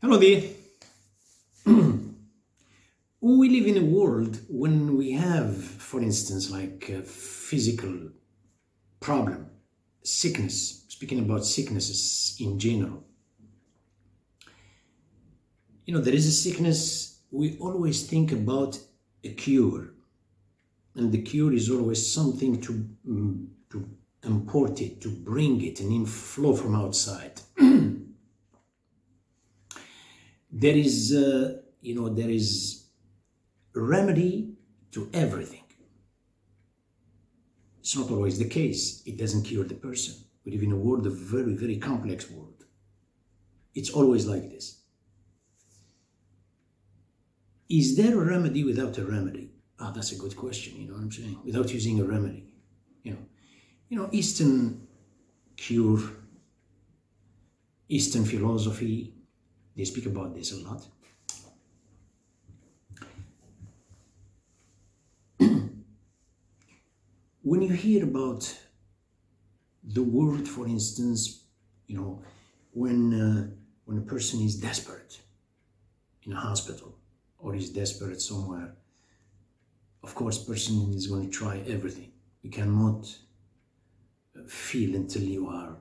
Hello there. We live in a world when we have, for instance, like a physical problem, sickness, speaking about sicknesses in general. There is a sickness, we always think about a cure, and the cure is always something to import it, to bring it, an inflow from outside. There is remedy to everything. It's not always the case. It doesn't cure the person. We live in a world, a very, very complex world. It's always like this. Is there a remedy without a remedy? That's a good question, you know what I'm saying? Without using a remedy. Eastern cure, Eastern philosophy, they speak about this a lot. When you hear about the word, for instance, when a person is desperate in a hospital or is desperate somewhere, of course, person is going to try everything. You cannot feel until you are,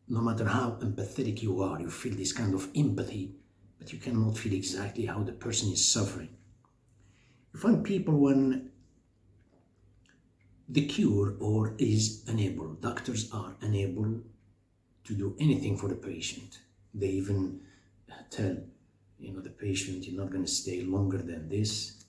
no matter how empathetic you are, you feel this kind of empathy, but you cannot feel exactly how the person is suffering. You find people when the cure or is unable, doctors are unable to do anything for the patient. They even tell, the patient, you're not going to stay longer than this.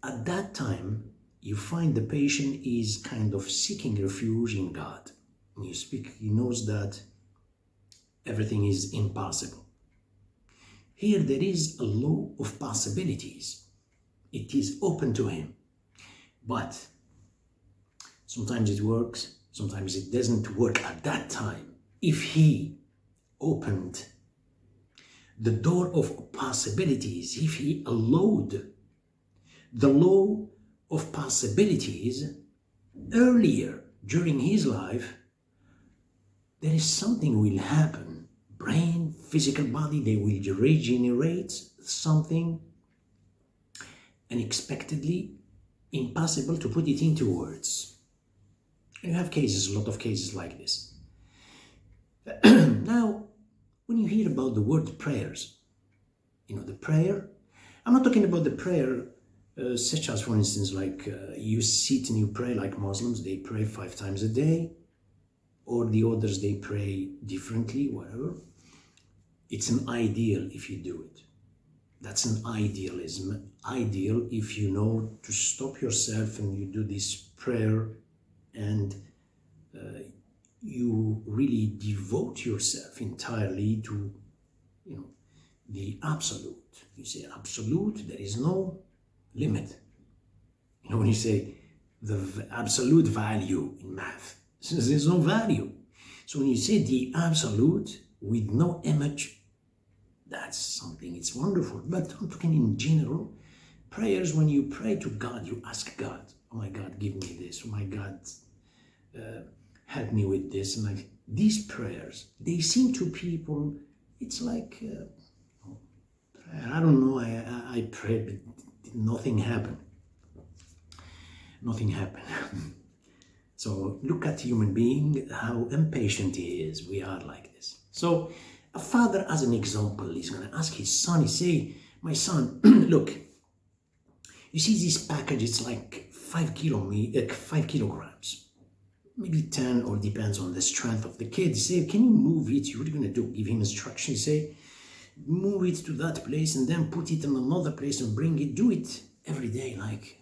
At that time, you find the patient is kind of seeking refuge in God. When you speak, he knows that everything is impossible. Here there is a law of possibilities. It is open to him. But sometimes it works, sometimes it doesn't work at that time. If he opened the door of possibilities, if he allowed the law of possibilities earlier during his life, there is something will happen. Brain, physical body, they will regenerate something unexpectedly, impossible to put it into words. You have cases, a lot of cases like this. Now, when you hear about the word prayers, the prayer, I'm not talking about the prayer such as, for instance, like you sit and you pray like Muslims, they pray 5 times a day, or the others, they pray differently, whatever. It's an ideal if you do it. That's an idealism. Ideal if you know to stop yourself and you do this prayer and you really devote yourself entirely to, the absolute. You say absolute, there is no limit. When you say the absolute value in math, there's no value. So when you say the absolute with no image, that's something, it's wonderful. But I'm talking in general, prayers, when you pray to God, you ask God, oh my God, give me this, oh my God, help me with this. And like these prayers, they seem to people, it's like, I don't know, I prayed, but nothing happened. Nothing happened. So look at human being, how impatient he is. We are like this. So a father, as an example, is going to ask his son, he say, my son, look, you see this package, it's like 5 kilograms, maybe 10, or depends on the strength of the kid. He say, can you move it? What are you going to do? Give him instructions, say, move it to that place and then put it in another place and bring it. Do it every day, like.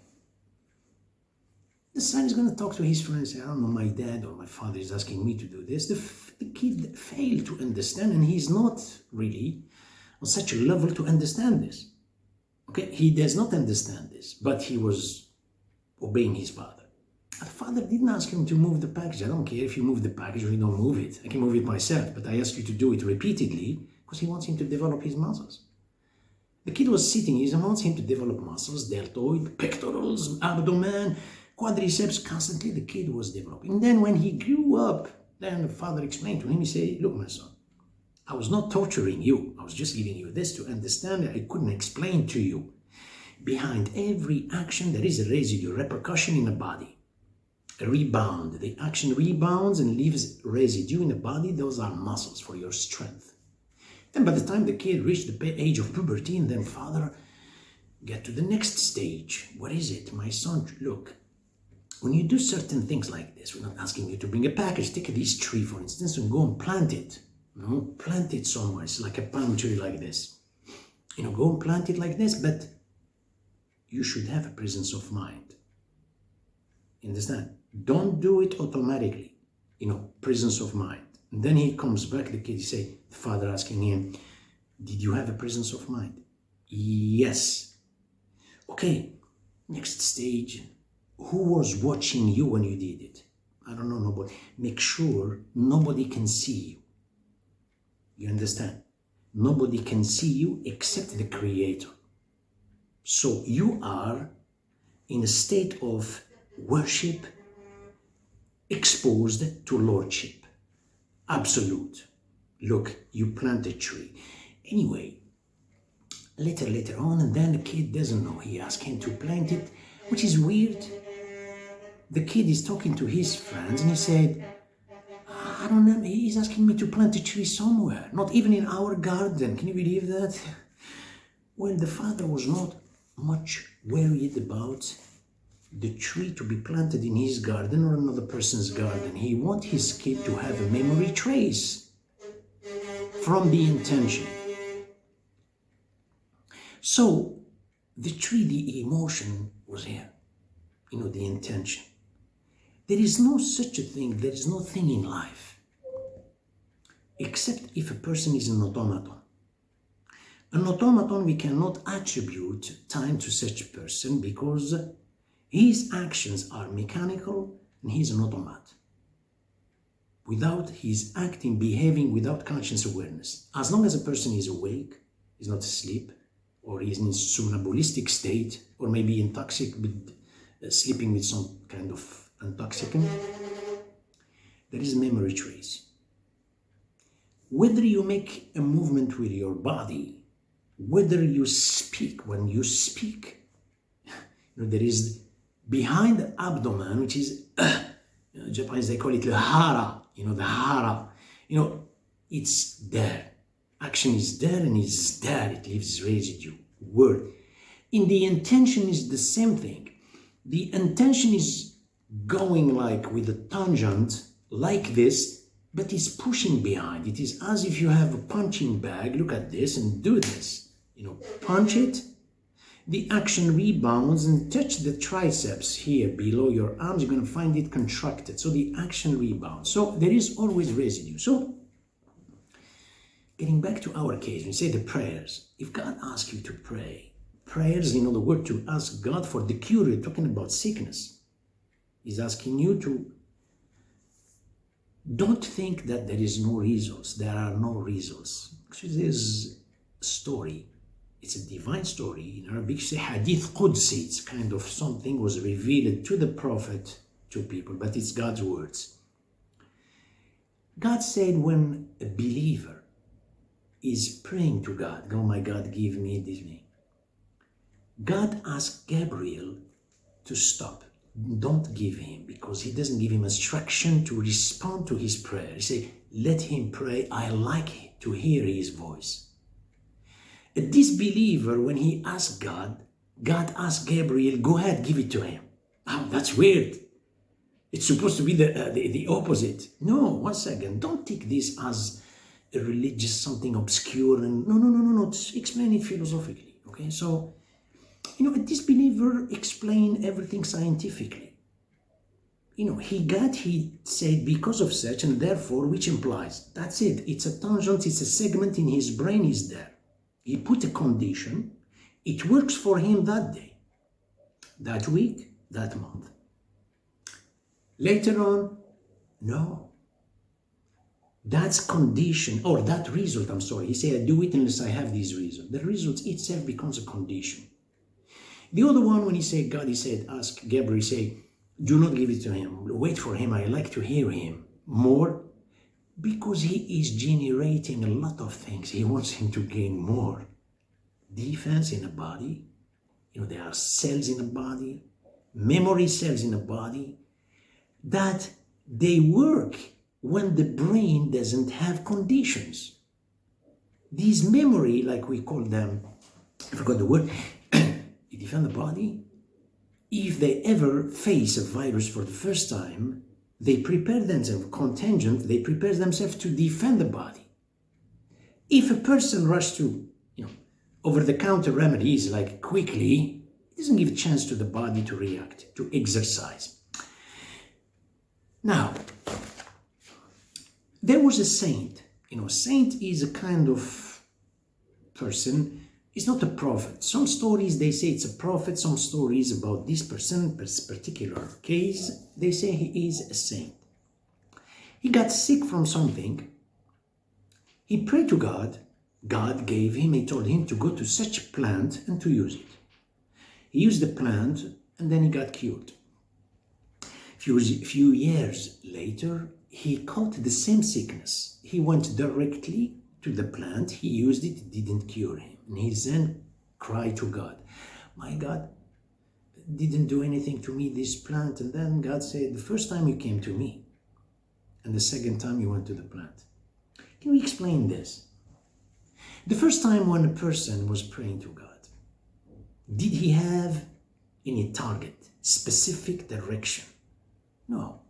The son is going to talk to his friends, say, I don't know, my dad or my father is asking me to do this. The kid failed to understand, and he's not really on such a level to understand this. Okay, he does not understand this, but he was obeying his father. The father didn't ask him to move the package. I don't care if you move the package or you don't move it. I can move it myself, but I ask you to do it repeatedly because he wants him to develop his muscles. The kid was sitting, he wants him to develop muscles, deltoid, pectorals, abdomen, quadriceps. Constantly the kid was developing. And then when he grew up, then the father explained to him, he said, look, my son, I was not torturing you. I was just giving you this to understand that I couldn't explain to you. Behind every action, there is a residue, repercussion in the body. A rebound. The action rebounds and leaves residue in the body. Those are muscles for your strength. Then by the time the kid reached the age of puberty, and then father, get to the next stage. What is it? My son, look, when you do certain things like this, we're not asking you to bring a package. Take this tree, for instance, and go and plant it. Plant it somewhere. It's like a palm tree like this. Go and plant it like this, but you should have a presence of mind. You understand? Don't do it automatically. Presence of mind. And then he comes back, the kid, the father asking him, did you have a presence of mind? Yes. Okay, next stage. Who was watching you when you did it? I don't know, nobody. Make sure nobody can see you. You understand? Nobody can see you except the Creator. So you are in a state of worship, exposed to Lordship. Absolute. Look, you plant a tree. Anyway, later on, and then the kid doesn't know. He asked him to plant it, which is weird. The kid is talking to his friends and he said, I don't know, he's asking me to plant a tree somewhere, not even in our garden. Can you believe that? Well, the father was not much worried about the tree to be planted in his garden or another person's garden. He wants his kid to have a memory trace from the intention. So the tree, the emotion was here, the intention. There is no such a thing, there is no thing in life, except if a person is an automaton. An automaton, we cannot attribute time to such a person because his actions are mechanical and he's an automat. He's acting, behaving without conscious awareness. As long as a person is awake, is not asleep, or is in somnambulistic state, or maybe intoxicated, sleeping with some kind of intoxicant, there is a memory trace. Whether you make a movement with your body, whether you speak, when you speak, there is behind the abdomen, which is, Japanese, they call it the hara, the hara, it's there. Action is there and it's there. It leaves residue, word. In the intention is the same thing. The intention is going like with a tangent, like this, but it's pushing behind. It is as if you have a punching bag. Look at this and do this. Punch it. The action rebounds and touch the triceps here below your arms. You're going to find it contracted. So the action rebounds. So there is always residue. So getting back to our case, we say the prayers. If God asks you to pray, prayers, the word to ask God for the cure, you're talking about sickness. He's asking you to don't think that there is no results. There are no results. Actually, there's a story. It's a divine story. In Arabic, say hadith Qudsi. It's kind of something was revealed to the prophet, to people, but it's God's words. God said when a believer is praying to God, oh my God, give me this name. God asked Gabriel to stop. Don't give him, because he doesn't give him instruction to respond to his prayer. He said, let him pray. I like to hear his voice. A disbeliever, when he asked God, God asked Gabriel, go ahead, give it to him. Oh, that's weird. It's supposed to be the opposite. No, one second. Don't take this as a religious something obscure. And no. Just explain it philosophically. Okay, so a disbeliever explained everything scientifically. He said because of such and therefore, which implies, that's it. It's a tangent, it's a segment in his brain is there. He put a condition, it works for him that day, that week, that month. Later on, no. That's condition, or that result, he said, I do it unless I have these results. The result itself becomes a condition. The other one, when he said, God, he said, ask Gabriel, he said, do not give it to him. Wait for him. I like to hear him more. Because he is generating a lot of things. He wants him to gain more defense in the body. There are cells in the body, memory cells in the body, that they work when the brain doesn't have conditions. These memory, like we call them, I forgot the word, they defend the body. If they ever face a virus for the first time, they prepare themselves, contingent, they prepare themselves to defend the body. If a person rushes to, over-the-counter remedies, like quickly, it doesn't give a chance to the body to react, to exercise. Now, there was a saint. Saint is a kind of person. It's not a prophet. Some stories, they say it's a prophet. Some stories about this person, particular case, they say he is a saint. He got sick from something. He prayed to God. God gave him, he told him to go to such a plant and to use it. He used the plant and then he got cured. A few years later, he caught the same sickness. He went directly to the plant, he used it, it didn't cure him. And he then cried to God, my God, didn't do anything to me, this plant. And then God said, the first time you came to me, and the second time you went to the plant. Can we explain this? The first time when a person was praying to God, did he have any target, specific direction? No.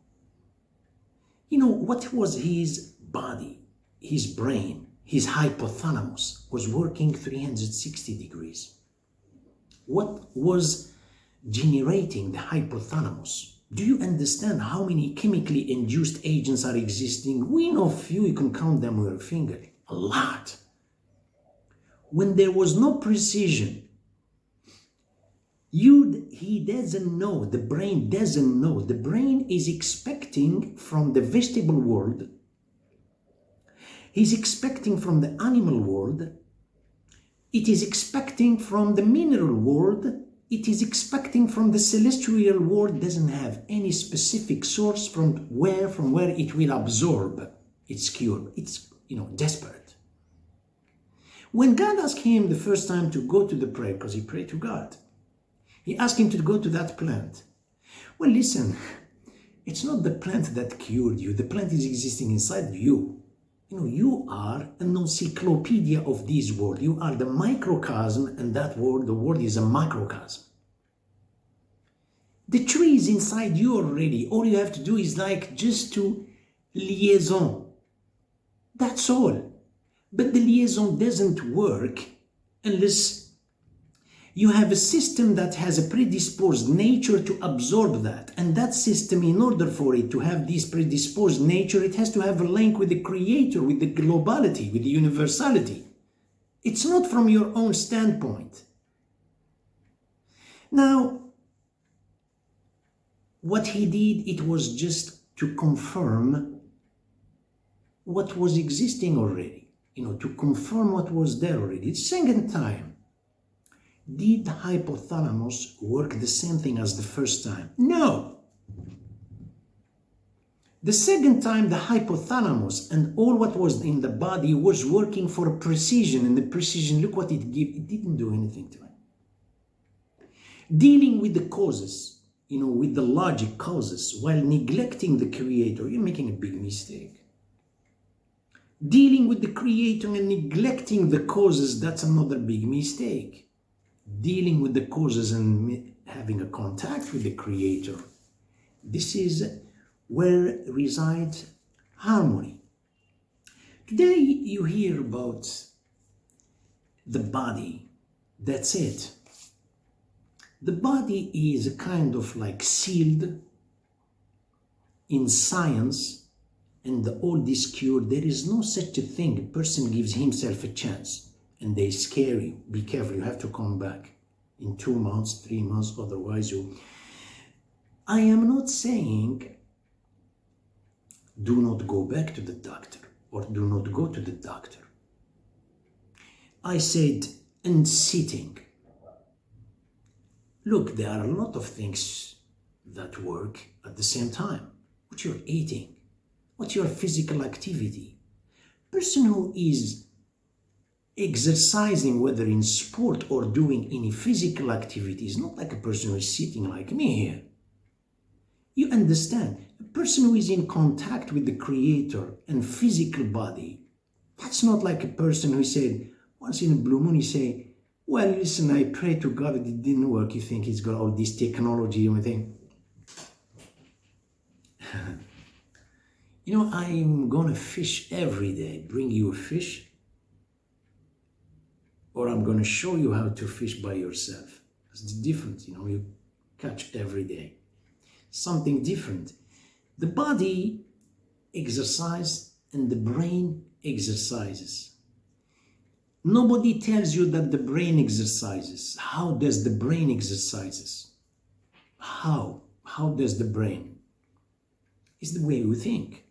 What was his body, his brain, his hypothalamus was working 360 degrees. What was generating the hypothalamus? Do you understand how many chemically induced agents are existing? We know few, you can count them with your finger. A lot. When there was no precision, he doesn't know, the brain doesn't know. The brain is expecting from the vegetable world, he's expecting from the animal world, it is expecting from the mineral world, it is expecting from the celestial world, doesn't have any specific source from where it will absorb its cure. It's, desperate. When God asked him the first time to go to the prayer, because he prayed to God, he asked him to go to that plant. Well, listen, it's not the plant that cured you. The plant is existing inside you. You are an encyclopedia of this world. You are the microcosm, and that world, the world is a macrocosm. The tree is inside you already. All you have to do is just to liaison. That's all. But the liaison doesn't work unless you have a system that has a predisposed nature to absorb that. And that system, in order for it to have this predisposed nature, it has to have a link with the creator, with the globality, with the universality. It's not from your own standpoint. Now, what he did, it was just to confirm what was existing already. To confirm what was there already. The second time, did the hypothalamus work the same thing as the first time? No. The second time, the hypothalamus and all what was in the body was working for precision, and the precision, look what it gave. It didn't do anything to it. Dealing with the causes, with the logic causes, while neglecting the creator, you're making a big mistake. Dealing with the creator and neglecting the causes, that's another big mistake. Dealing with the causes and having a contact with the creator, this is where resides harmony. Today you hear about the body. That's it. The body is a kind of sealed in science. And all this cure, there is no such a thing. A person gives himself a chance and they scare you. Be careful, you have to come back in 2 months, 3 months, otherwise you... I am not saying do not go back to the doctor or do not go to the doctor. I said, and sitting. Look, there are a lot of things that work at the same time. What you're eating, What's your physical activity? Person who is exercising, whether in sport or doing any physical activity, is not like a person who is sitting like me here. You understand? A person who is in contact with the Creator and physical body, that's not like a person who said, once in a blue moon, he say, well, listen, I pray to God, but it didn't work. You think he's got all this technology and everything. You know, I'm gonna fish every day. Bring you a fish, or I'm gonna show you how to fish by yourself. It's the difference, you know, you catch every day. Something different. The body exercises and the brain exercises. Nobody tells you that the brain exercises. How does the brain exercises? How? How does the brain? It's the way you think.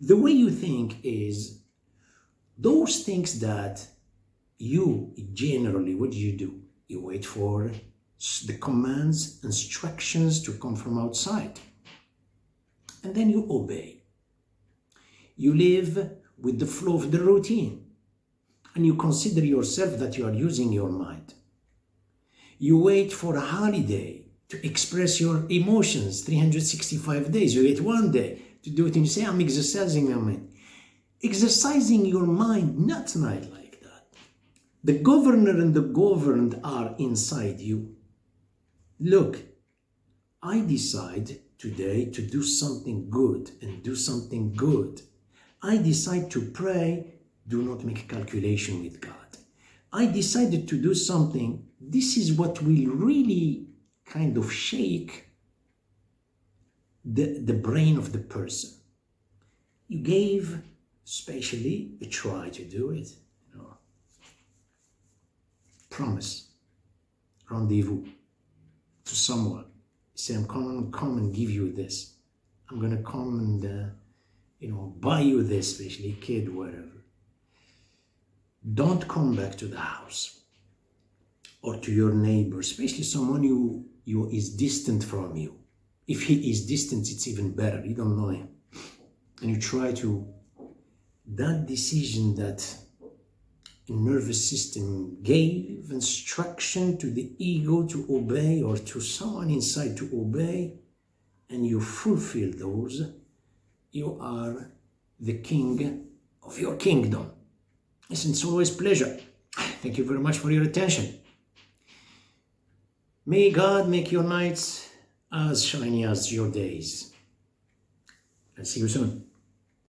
The way you think is those things that you generally, what do? You wait for the commands, instructions to come from outside. And then you obey. You live with the flow of the routine. And you consider yourself that you are using your mind. You wait for a holiday to express your emotions, 365 days. You wait one day to do it and you say, I'm exercising my mind. Exercising your mind, not like that. The governor and the governed are inside you. Look, I decide today to do something good and do something good. I decide to pray. Do not make a calculation with God. I decided to do something. This is what will really kind of shake the brain of the person. You gave, especially, a try to do it. You know. Promise, rendezvous to someone. Say, I'm going to come and give you this. I'm going to come and, buy you this, especially kid, whatever. Don't come back to the house or to your neighbor, especially someone who is distant from you. If he is distant, it's even better. You don't know him. And you try to, that decision that a nervous system gave instruction to the ego to obey or to someone inside to obey, and you fulfill those, you are the king of your kingdom. Listen, it's always a pleasure. Thank you very much for your attention. May God make your nights as shiny as your days. And see you soon.